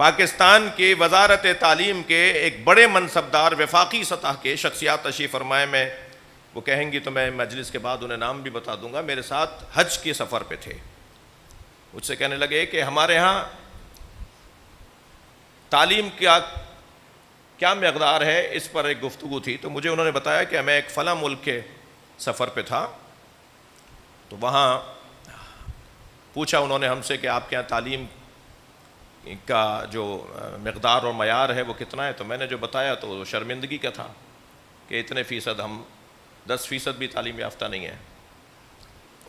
پاکستان کی وزارت تعلیم کے ایک بڑے منصبدار وفاقی سطح کے شخصیات تشریف فرمائے، میں وہ کہیں گی تو میں مجلس کے بعد انہیں نام بھی بتا دوں گا، میرے ساتھ حج کے سفر پہ تھے. مجھ سے کہنے لگے کہ ہمارے ہاں تعلیم کا کیا مقدار ہے، اس پر ایک گفتگو تھی. تو مجھے انہوں نے بتایا کہ میں ایک فلاں ملک کے سفر پہ تھا، تو وہاں پوچھا انہوں نے ہم سے کہ آپ کے یہاں تعلیم کا جو مقدار اور معیار ہے وہ کتنا ہے. تو میں نے جو بتایا تو شرمندگی کا تھا کہ اتنے فیصد، ہم 10% بھی تعلیم یافتہ نہیں ہیں.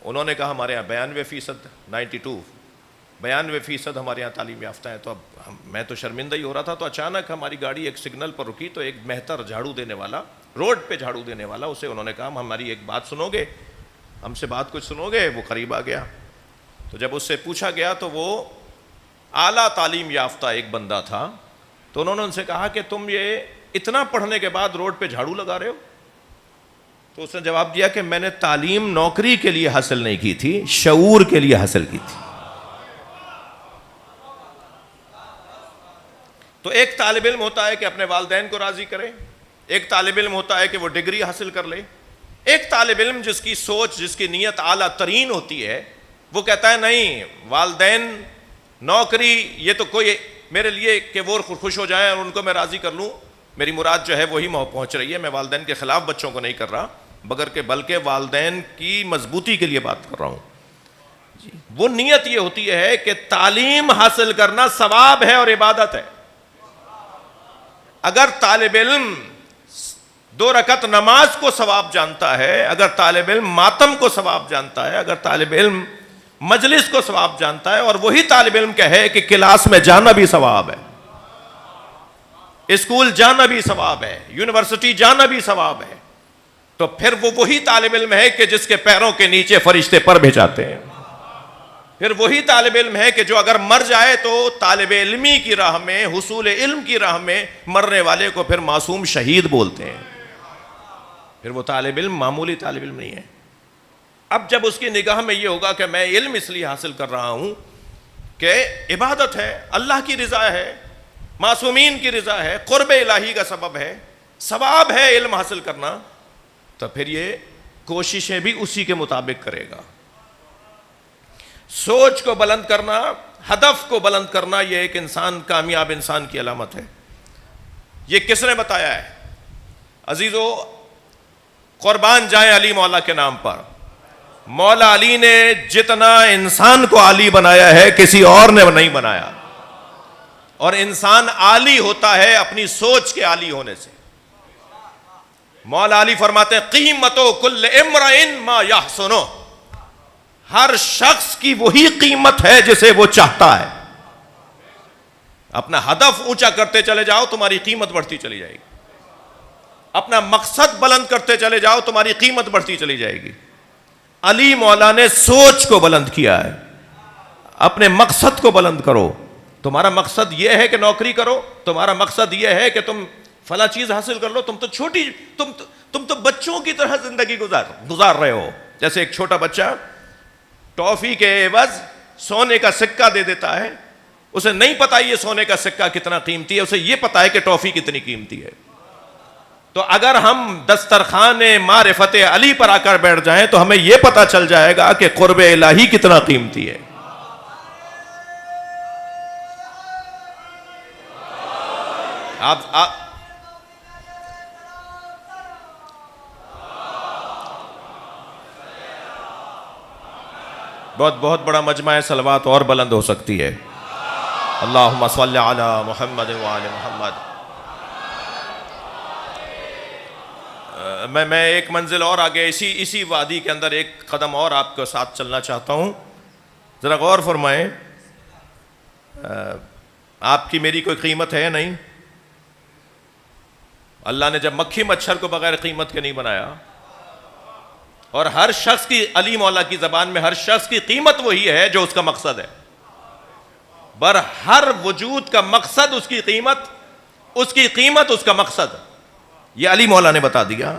انہوں نے کہا ہمارے یہاں 92%، 92% ہمارے یہاں تعلیم یافتہ ہیں. تو اب میں تو شرمندہ ہی ہو رہا تھا. تو اچانک ہماری گاڑی ایک سگنل پر رکی، تو ایک مہتر جھاڑو دینے والا، روڈ پہ جھاڑو دینے والا، اسے انہوں نے کہا ہماری ایک بات سنو گے، ہم سے بات کچھ سنو گے. وہ قریب آ گیا. تو جب اس سے پوچھا گیا تو وہ اعلیٰ تعلیم یافتہ ایک بندہ تھا. تو انہوں نے ان سے کہا کہ تم یہ اتنا پڑھنے کے بعد روڈ پہ جھاڑو لگا رہے ہو؟ تو اس نے جواب دیا کہ میں نے تعلیم نوکری کے لیے حاصل نہیں کی تھی، شعور کے لیے حاصل کی تھی. تو ایک طالب علم ہوتا ہے کہ اپنے والدین کو راضی کرے، ایک طالب علم ہوتا ہے کہ وہ ڈگری حاصل کر لے، ایک طالب علم جس کی سوچ، جس کی نیت اعلیٰ ترین ہوتی ہے، وہ کہتا ہے نہیں، والدین، نوکری یہ تو کوئی میرے لیے کہ وہ خوش ہو جائیں اور ان کو میں راضی کر لوں، میری مراد جو ہے وہی پہنچ رہی ہے. میں والدین کے خلاف بچوں کو نہیں کر رہا، بلکہ والدین کی مضبوطی کے لیے بات کر رہا ہوں. وہ نیت یہ ہوتی ہے کہ تعلیم حاصل کرنا ثواب ہے اور عبادت ہے. اگر طالب علم 2 رکعت نماز کو ثواب جانتا ہے، اگر طالب علم ماتم کو ثواب جانتا ہے، اگر طالب علم مجلس کو ثواب جانتا ہے، اور وہی طالب علم کہے کہ کلاس میں جانا بھی ثواب ہے، اسکول جانا بھی ثواب ہے، یونیورسٹی جانا بھی ثواب ہے، تو پھر وہ وہی طالب علم ہے کہ جس کے پیروں کے نیچے فرشتے پر بھیجاتے ہیں. پھر وہی طالب علم ہے کہ جو اگر مر جائے تو طالب علمی کی راہ میں، حصول علم کی راہ میں مرنے والے کو پھر معصوم شہید بولتے ہیں. پھر وہ طالب علم معمولی طالب علم نہیں ہے. اب جب اس کی نگاہ میں یہ ہوگا کہ میں علم اس لیے حاصل کر رہا ہوں کہ عبادت ہے، اللہ کی رضا ہے، معصومین کی رضا ہے، قرب الہی کا سبب ہے، ثواب ہے علم حاصل کرنا، تو پھر یہ کوششیں بھی اسی کے مطابق کرے گا. سوچ کو بلند کرنا، ہدف کو بلند کرنا، یہ ایک انسان، کامیاب انسان کی علامت ہے. یہ کس نے بتایا ہے؟ عزیزو، قربان جائیں علی مولا کے نام پر. مولا علی نے جتنا انسان کو عالی بنایا ہے کسی اور نے نہیں بنایا. اور انسان عالی ہوتا ہے اپنی سوچ کے عالی ہونے سے. مولا علی فرماتے ہیں قیمتو کل امرئن ما یحسنو، ہر شخص کی وہی قیمت ہے جسے وہ چاہتا ہے. اپنا ہدف اونچا کرتے چلے جاؤ، تمہاری قیمت بڑھتی چلی جائے گی. اپنا مقصد بلند کرتے چلے جاؤ، تمہاری قیمت بڑھتی چلی جائے گی. علی مولا نے سوچ کو بلند کیا ہے. اپنے مقصد کو بلند کرو. تمہارا مقصد یہ ہے کہ نوکری کرو، تمہارا مقصد یہ ہے کہ تم فلاں چیز حاصل کر لو. تم تو چھوٹی، تم تو بچوں کی طرح زندگی گزار رہے ہو. جیسے ایک چھوٹا بچہ ٹافی کے عوض سونے کا سکہ دے دیتا ہے. اسے نہیں پتا یہ سونے کا سکہ کتنا قیمتی ہے، اسے یہ پتا ہے کہ ٹافی کتنی قیمتی ہے. تو اگر ہم دسترخوان معرفت علی پر آ کر بیٹھ جائیں تو ہمیں یہ پتا چل جائے گا کہ قرب الہی کتنا قیمتی ہے. آپ بہت بڑا مجمع صلوات اور بلند ہو سکتی ہے. اللہم صلی علی محمد وآل محمد. میں ایک منزل اور آگے اسی وادی کے اندر ایک قدم اور آپ کے ساتھ چلنا چاہتا ہوں. ذرا غور فرمائیں، آپ کی میری کوئی قیمت ہے؟ نہیں. اللہ نے جب مکھی مچھر کو بغیر قیمت کے نہیں بنایا، اور ہر شخص کی، علی مولا کی زبان میں ہر شخص کی قیمت وہی ہے جو اس کا مقصد ہے. ہر وجود کا مقصد اس کی قیمت، اس کی قیمت اس کا مقصد. یہ علی مولا نے بتا دیا.